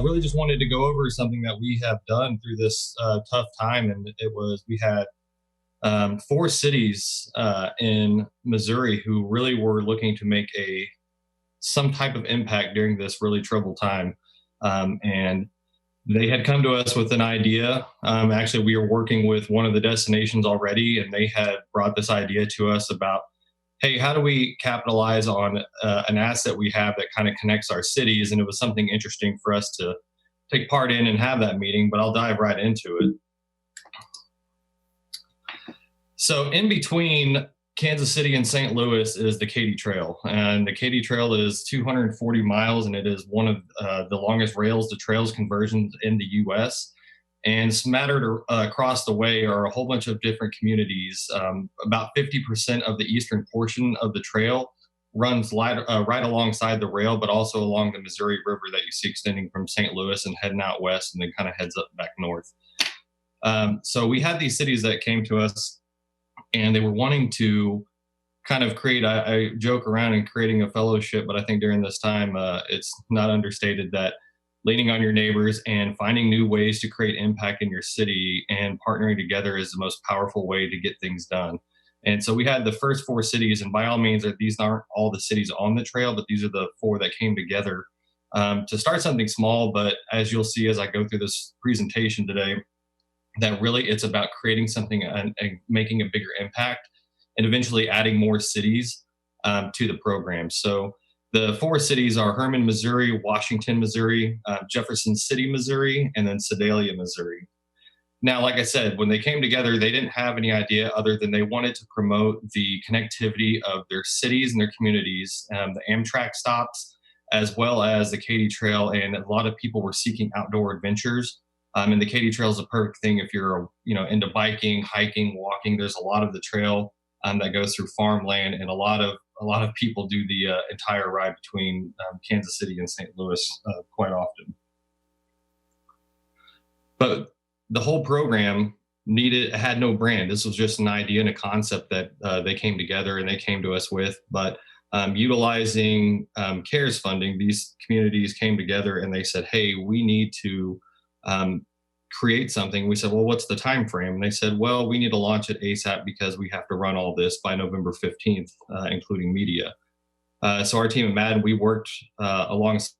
Really just wanted to go over something that we have done through this tough time. And we had four cities in Missouri who really were looking to make some type of impact during this really troubled time. And they had come to us with an idea. Actually, we were working with one of the destinations already, and they had brought this idea to us about, hey, how do we capitalize on an asset we have that kind of connects our cities? And it was something interesting for us to take part in and have that meeting, but I'll dive right into it. So in between Kansas City and St. Louis is the Katy Trail. And the Katy Trail is 240 miles, and it is one of the longest rails to trails conversions in the U.S. And smattered across the way are a whole bunch of different communities. About 50% of the eastern portion of the trail runs right alongside the rail, but also along the Missouri River that you see extending from St. Louis and heading out west and then kind of heads up back north. So we had these cities that came to us, and they were wanting to kind of create, I joke around in creating a fellowship, but I think during this time, it's not understated that leaning on your neighbors and finding new ways to create impact in your city and partnering together is the most powerful way to get things done. And so we had the first four cities, and by all means, these aren't all the cities on the trail, but these are the four that came together to start something small. But as you'll see as I go through this presentation today, that really it's about creating something and making a bigger impact and eventually adding more cities to the program. So the four cities are Herman, Missouri, Washington, Missouri, Jefferson City, Missouri, and then Sedalia, Missouri. Now, like I said, when they came together, they didn't have any idea other than they wanted to promote the connectivity of their cities and their communities, the Amtrak stops, as well as the Katy Trail. And a lot of people were seeking outdoor adventures. And the Katy Trail is a perfect thing if you're, into biking, hiking, walking. There's a lot of the trail that goes through farmland, and a lot of people do the entire ride between Kansas City and St. Louis quite often. But the whole program had no brand. This was just an idea and a concept that they came together and they came to us with. But utilizing CARES funding, these communities came together and they said, hey, we need to create something. We said, well, what's the time frame? And they said, well, we need to launch it ASAP because we have to run all this by November 15th, including media. So our team at Madden, we worked alongside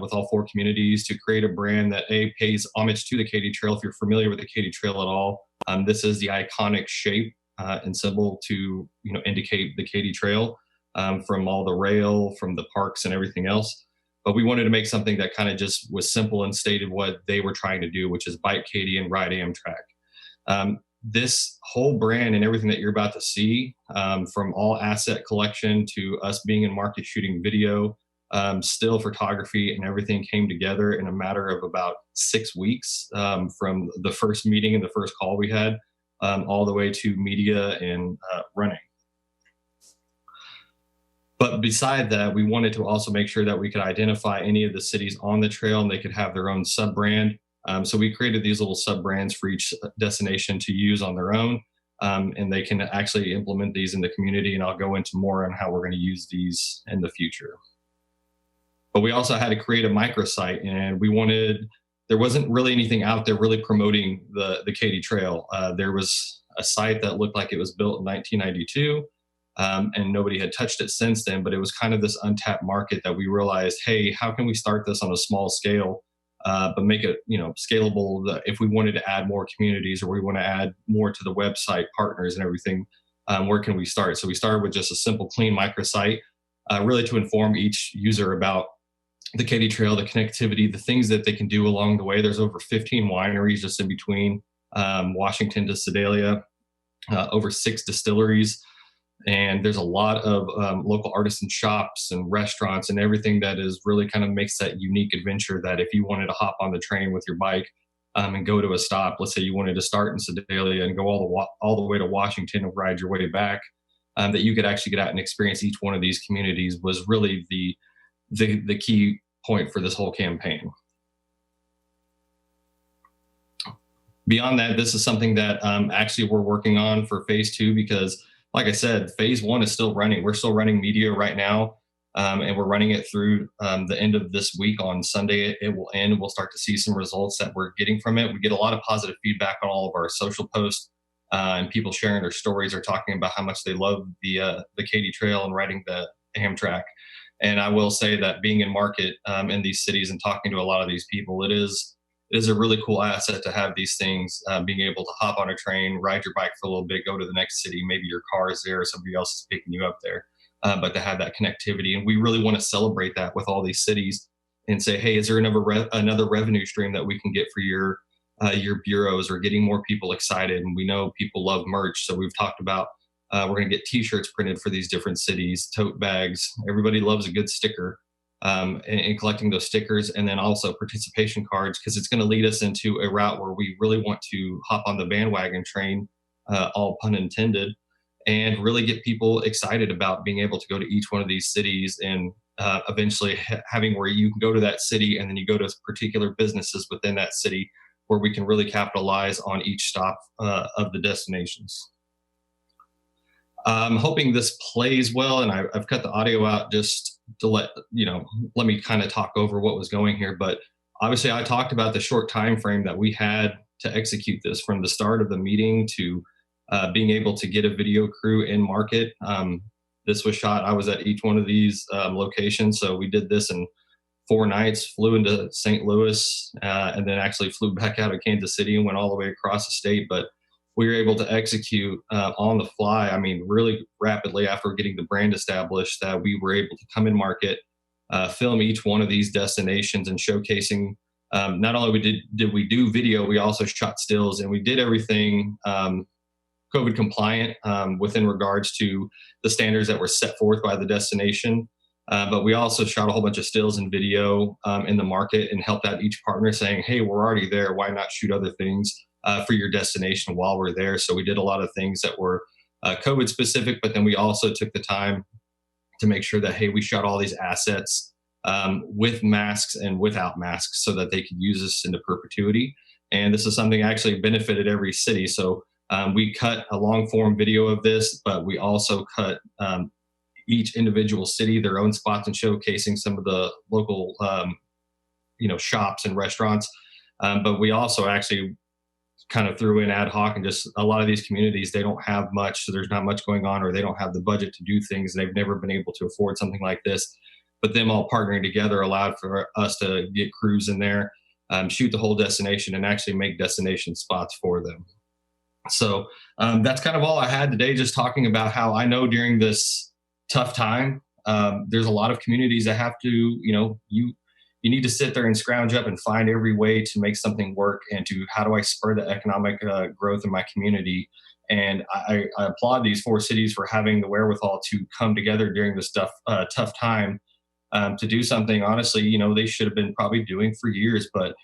with all four communities to create a brand that pays homage to the Katy Trail. If you're familiar with the Katy Trail at all, this is the iconic shape and symbol to indicate the Katy Trail from all the rail, from the parks and everything else. But we wanted to make something that kind of just was simple and stated what they were trying to do, which is bike Katy and ride Amtrak. This whole brand and everything that you're about to see, from all asset collection to us being in market shooting video, still photography, and everything came together in a matter of about 6 weeks, from the first meeting and the first call we had, all the way to media and running. But beside that, we wanted to also make sure that we could identify any of the cities on the trail and they could have their own sub-brand. So we created these little sub-brands for each destination to use on their own. And they can actually implement these in the community. And I'll go into more on how we're going to use these in the future. But we also had to create a microsite, and there wasn't really anything out there really promoting the Katy Trail. There was a site that looked like it was built in 1992. And nobody had touched it since then, but it was kind of this untapped market that we realized, hey, how can we start this on a small scale, but make it, scalable if we wanted to add more communities or we want to add more to the website partners and everything, where can we start? So we started with just a simple, clean microsite, really to inform each user about the Katy Trail, the connectivity, the things that they can do along the way. There's over 15 wineries just in between Washington to Sedalia, over 6 distilleries. And there's a lot of local artisan shops and restaurants and everything that is really kind of makes that unique adventure that if you wanted to hop on the train with your bike and go to a stop, let's say you wanted to start in Sedalia and go all the way to Washington and ride your way back, that you could actually get out and experience each one of these communities was really the key point for this whole campaign. Beyond that, this is something that actually we're working on for phase 2 because like I said, phase one is still running. We're still running media right now. And we're running it through the end of this week. On Sunday, it will end. We'll start to see some results that we're getting from it. We get a lot of positive feedback on all of our social posts, and people sharing their stories or talking about how much they love the Katy Trail and riding the Amtrak. And I will say that being in market in these cities and talking to a lot of these people, it is a really cool asset to have these things. Being able to hop on a train, ride your bike for a little bit, go to the next city. Maybe your car is there, or somebody else is picking you up there. But to have that connectivity, and we really want to celebrate that with all these cities and say, hey, is there another revenue stream that we can get for your bureaus, or getting more people excited? And we know people love merch, so we've talked about we're going to get T-shirts printed for these different cities, tote bags. Everybody loves a good sticker, and collecting those stickers, and then also participation cards, because it's going to lead us into a route where we really want to hop on the bandwagon train, all pun intended, and really get people excited about being able to go to each one of these cities, and eventually having where you can go to that city and then you go to particular businesses within that city, where we can really capitalize on each stop of the destinations. I'm hoping this plays well, and I've cut the audio out just to let me kind of talk over what was going here. But obviously, I talked about the short time frame that we had to execute this, from the start of the meeting to being able to get a video crew in market. This was shot. I was at each one of these locations, so we did this in 4 nights. Flew into St. Louis, and then actually flew back out of Kansas City and went all the way across the state. But we were able to execute on the fly. I mean, really rapidly after getting the brand established, that we were able to come in market, film each one of these destinations, and showcasing. Not only did we do video, we also shot stills, and we did everything COVID compliant within regards to the standards that were set forth by the destination. But we also shot a whole bunch of stills and video in the market, and helped out each partner, saying, hey, we're already there. Why not shoot other things for your destination while we're there? So we did a lot of things that were COVID specific, but then we also took the time to make sure that, hey, we shot all these assets with masks and without masks, so that they could use this into perpetuity. And this is something actually benefited every city. So we cut a long form video of this, but we also cut each individual city their own spots, and showcasing some of the local shops and restaurants. But we also actually kind of threw in ad hoc, and just a lot of these communities, they don't have much, so there's not much going on, or they don't have the budget to do things. They've never been able to afford something like this. But them all partnering together allowed for us to get crews in there, shoot the whole destination, and actually make destination spots for them. So that's kind of all I had today, just talking about how I know during this tough time, there's a lot of communities that have to, you need to sit there and scrounge up and find every way to make something work, and to how do I spur the economic growth in my community. And I applaud these 4 cities for having the wherewithal to come together during this tough time, to do something. Honestly, they should have been probably doing for years, but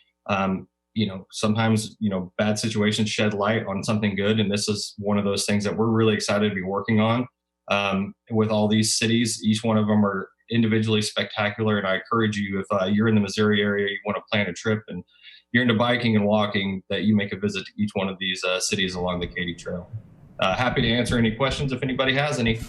sometimes, bad situations shed light on something good. And this is one of those things that we're really excited to be working on with all these cities. Each one of them are individually spectacular. And I encourage you, if you're in the Missouri area, you want to plan a trip and you're into biking and walking, that you make a visit to each one of these cities along the Katy Trail. Happy to answer any questions if anybody has any.